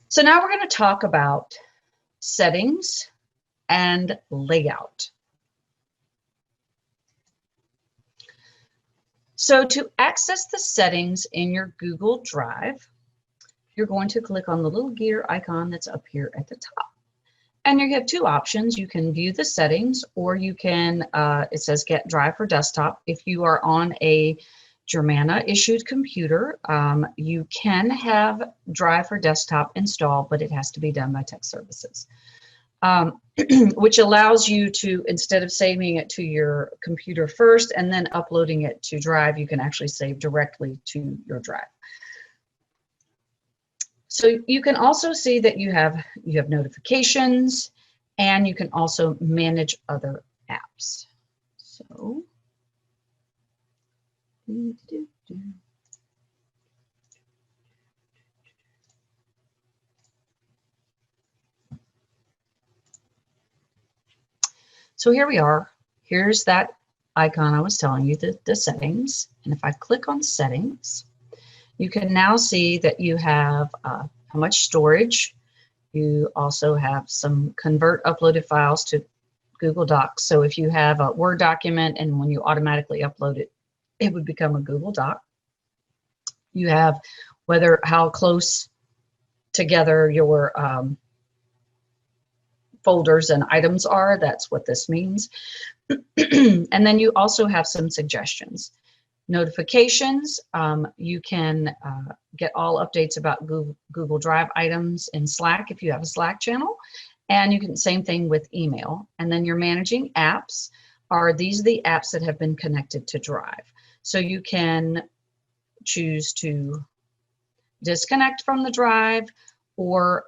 So now we're going to talk about settings and layout. So to access the settings in your Google Drive, you're going to click on the little gear icon that's up here at the top. And you have two options. You can view the settings, or you can, it says get Drive for desktop. If you are on a Germana issued computer, you can have Drive for desktop installed, but it has to be done by Tech Services, which allows you to, instead of saving it to your computer first and then uploading it to Drive, you can actually save directly to your Drive. So you can also see that you have notifications, and you can also manage other apps. So here we are. Here's that icon I was telling you, the settings. And if I click on settings, you can now see that you have how much storage. You also have some convert uploaded files to Google Docs. So if you have a Word document and when you automatically upload it, it would become a Google Doc. You have how close together your folders and items are. That's what this means. And then you also have some suggestions. Notifications, you can get all updates about Google Drive items in Slack if you have a Slack channel, and you can, same thing with email. And then you're managing apps. These are the apps that have been connected to Drive. So you can choose to disconnect from the Drive, or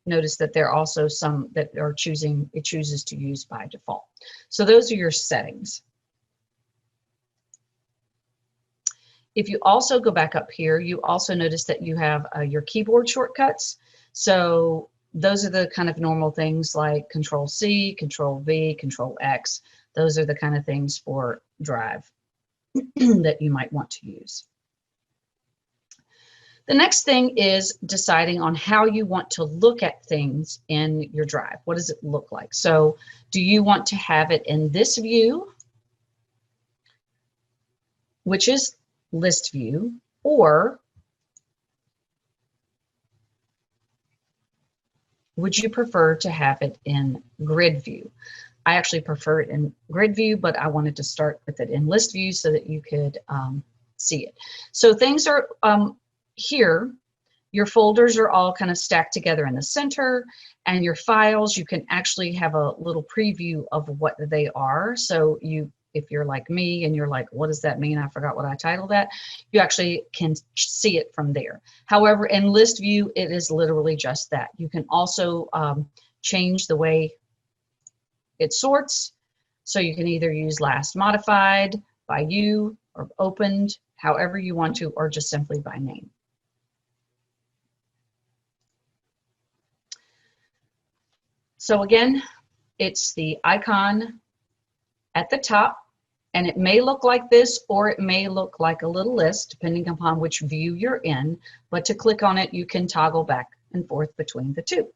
notice that there are also some that are it chooses to use by default. So those are your settings. If you also go back up here, you also notice that you have your keyboard shortcuts. So those are the kind of normal things like Control-C, Control-V, Control-X. Those are the kind of things for Drive that you might want to use. The next thing is deciding on how you want to look at things in your Drive. What does it look like? So do you want to have it in this view, which is list view, or would you prefer to have it in grid view? I actually prefer it in grid view, but I wanted to start with it in list view so that you could see it. So things are here. Your folders are all kind of stacked together in the center, and your files, you can actually have a little preview of what they are. So if you're like me and you're like, what does that mean? I forgot what I titled that. You actually can see it from there. However, in list view, it is literally just that. You can also change the way it sorts. So you can either use last modified by you, or opened, however you want to, or just simply by name. So again, it's the icon at the top, and it may look like this, or it may look like a little list, depending upon which view you're in. But to click on it, you can toggle back and forth between the two.